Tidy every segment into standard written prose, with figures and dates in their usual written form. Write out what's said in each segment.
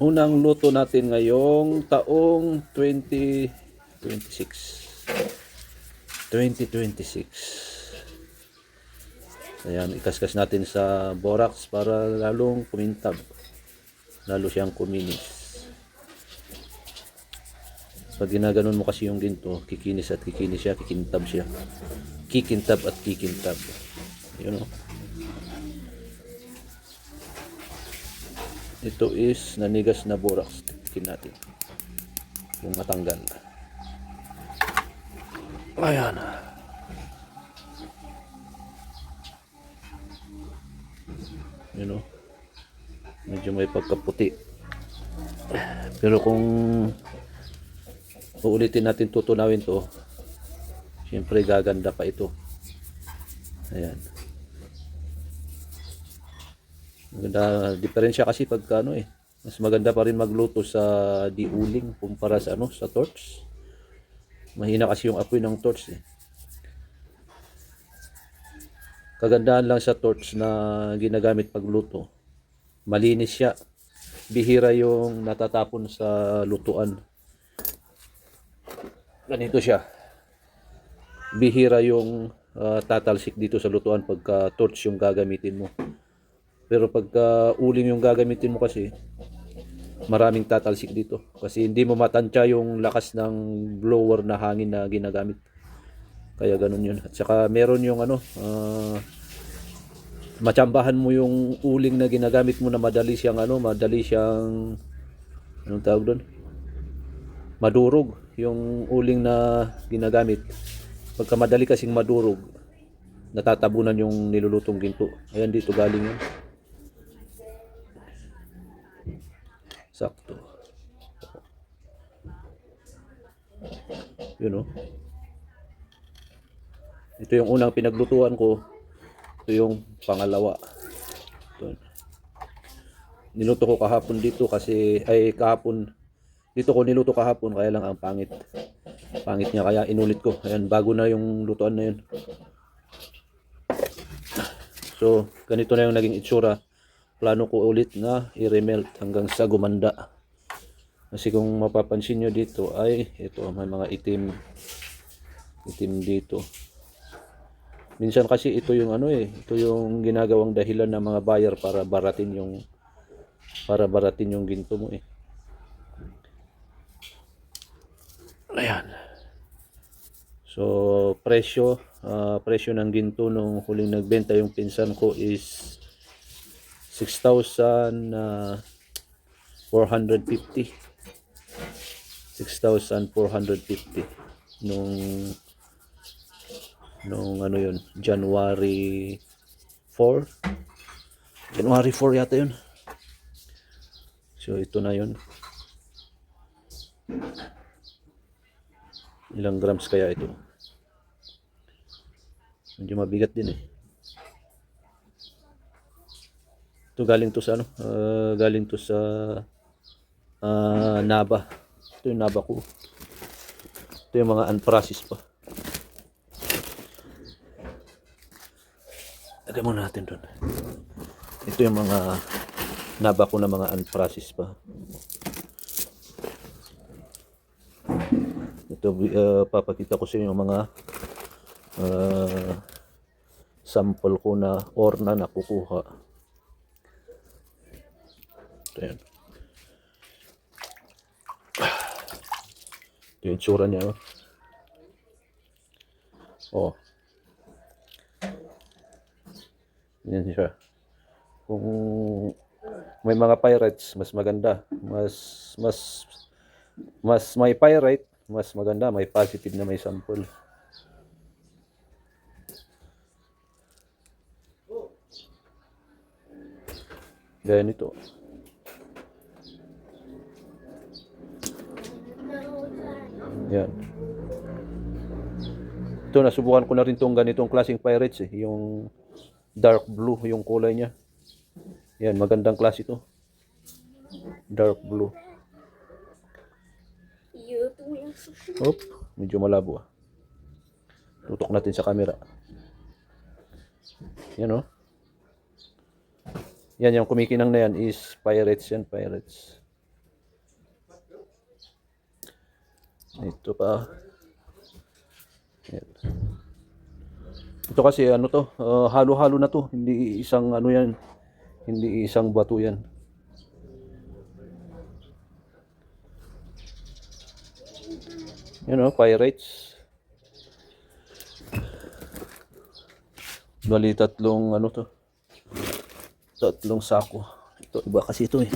Unang luto natin ngayong taong 2026. 2026. Ayan, ikaskas natin sa borax para lalong kumintab. Lalo siyang kuminis. Pag ginaganon mo kasi yung ginto, kikinis at kikinis siya, kikintab siya. Kikintab at kikintab. Yun o. Ito is nanigas na borax. Tikin natin. Yung matanggal. Ayan. Yun o. Medyo may pagkaputi. Pero kung uulitin natin tutunawin to, siyempre gaganda pa ito. Ayan. Maganda, diferensya kasi pagka mas maganda pa rin magluto sa diuling kumpara sa sa torch. Mahina kasi yung apoy ng torch eh. Kagandahan lang sa torch na ginagamit pagluto, malinis siya. Bihira yung natatapon sa lutuan. Ganito siya. Bihira yung tatalsik dito sa lutuan pagka torch yung gagamitin mo. Pero pagka uling yung gagamitin mo kasi, maraming tatalsik dito. Kasi hindi mo matansya yung lakas ng blower na hangin na ginagamit. Kaya ganun yun. At saka meron yung matsambahan mo yung uling na ginagamit mo na madali siyang anong tawag doon? Madurog yung uling na ginagamit. Pagka madali kasing madurog, natatabunan yung nilulutong ginto. Ayan, dito galing yun. Sakto. Yun o. Ito yung unang pinaglutuan ko. Ito yung pangalawa. Ito. Niluto ko kahapon dito kasi, kahapon. Dito ko niluto kahapon kaya lang ang pangit. Pangit niya kaya inulit ko. Ayan, bago na yung lutuan na yun. So, ganito na yung naging itsura. Plano ko ulit na i-remelt hanggang sa gumanda. Kasi kung mapapansin nyo dito ay ito, may mga itim dito. Minsan kasi ito yung ito yung ginagawang dahilan ng mga buyer para baratin yung ginto mo eh. Ayan. So, presyo ng ginto nung huling nagbenta yung pinsan ko is 6,450. 6,450 nung yun, January 4 yata yun. So ito na yun. Ilang grams kaya ito? Medyo mabigat din eh. Ito galing to sa Naba. Ito yung Naba ko. Ito yung mga unprocessed pa. Lagay muna natin doon. Ito yung mga Naba ko na mga unprocessed pa. Ito papakita ko sa inyo yung mga sample ko na or na nakukuha. Ito yan. Ito yung tsura niya. Oh. Yan siya. Kung may mga pyrites, mas maganda. Mas may pyrite, mas maganda. May positive na may sample. Gaya nito. Yan. Ito, nasubukan ko na rin itong ganitong klaseng pyrites eh. Yung dark blue yung kulay niya. Yan, magandang klase ito. Dark blue. Oop, medyo malabo ah. Tutok natin sa camera. Yan oh. Yan, yung kumikinang na yan is pyrites yan, pyrites. Ito pa. Ayan. Ito kasi ano to, halo-halo na to. Hindi isang ano yan. Hindi isang bato yan. Yun o, pyrites. Bali tatlong ano to. Tatlong sako. Ito iba kasi ito eh.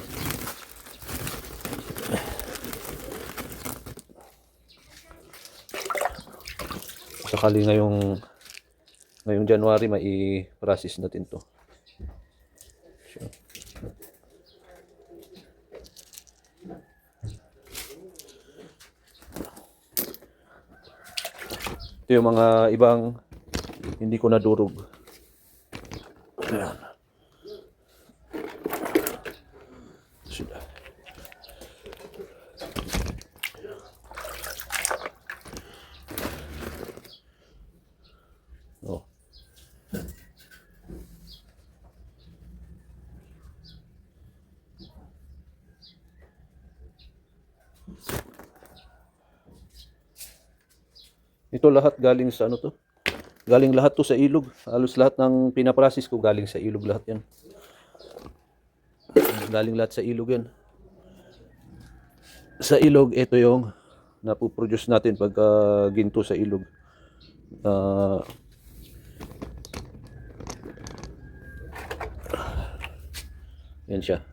Sakali ngayong January mai-process natin to. So, ito yung mga ibang hindi ko nadurog. Ayan. Sila. Oh. Ito lahat galing sa ano to? Galing lahat to sa ilog. Halos lahat ng pinaprocess ko galing sa ilog lahat yan. Galing lahat sa ilog yan. Sa ilog, ito yung napuproduce natin pagka ginto sa ilog. Yan siya.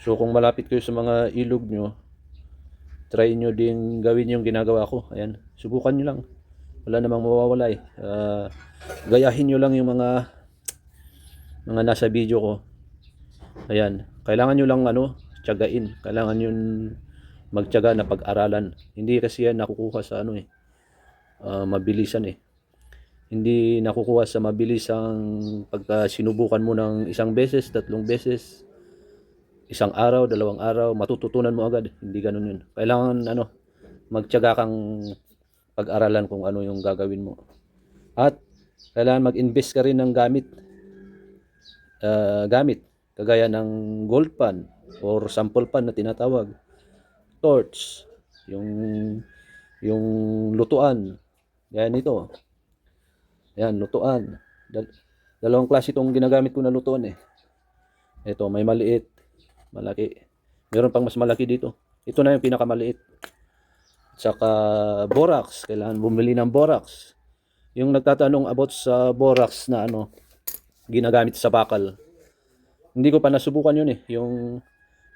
So kung malapit kayo sa mga ilog nyo, try nyo din gawin yung ginagawa ko. Ayan, subukan nyo lang. Wala namang mawawala eh. Gayahin nyo lang yung mga nasa video ko. Ayan, kailangan nyo lang tiyagain. Kailangan nyo magtiyaga na pag-aralan. Hindi kasi yan nakukuha sa mabilisan eh. Hindi nakukuha sa mabilisang pagka sinubukan mo ng isang beses, tatlong beses, isang araw, dalawang araw, matututunan mo agad. Hindi ganun yun. Kailangan magtiyaga kang pag-aralan kung ano yung gagawin mo. At kailangan mag-invest ka rin ng gamit. Kagaya ng gold pan or sample pan na tinatawag. Torch, yung lutuan. Yan ito. Yan, lutuan. Dalawang klase itong ginagamit ko na lutuan eh. Ito, may maliit, malaki. Meron pang mas malaki dito. Ito na yung pinakamaliit. Saka borax, kailangan bumili ng borax. Yung nagtatanong about sa borax na ginagamit sa bakal. Hindi ko pa nasubukan yun eh, yung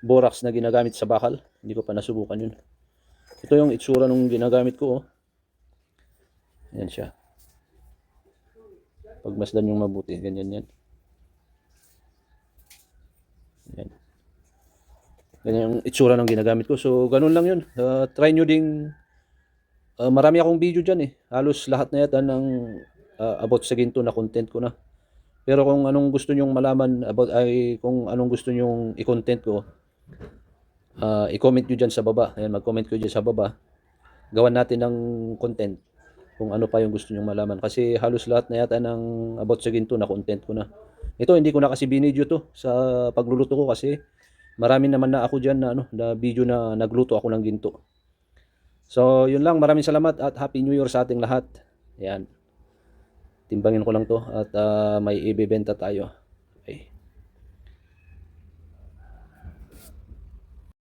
borax na ginagamit sa bakal. Hindi ko pa nasubukan yun. Ito yung itsura nung ginagamit ko oh. Yan siya. Pagmasdan yung mabuti, ganyan yan. Yan. Ganyan yung itsura ng ginagamit ko. So, ganun lang yun. Try nyo ding, marami akong video dyan eh. Halos lahat na yata ng about sa ginto na content ko na. Pero kung anong gusto nyong malaman about, kung anong gusto nyong i-content ko, i-comment nyo dyan sa baba. Ayan, mag-comment ko dyan sa baba. Gawan natin ng content kung ano pa yung gusto nyong malaman. Kasi halos lahat na yata ng about sa ginto na content ko na. Ito, hindi ko na kasi binidyo to sa pagluluto ko kasi marami naman na ako dyan na video na nagluto ako ng ginto. So, yun lang. Maraming salamat at Happy New Year sa ating lahat. Ayan. Timbangin ko lang to at may ibebenta tayo. Okay.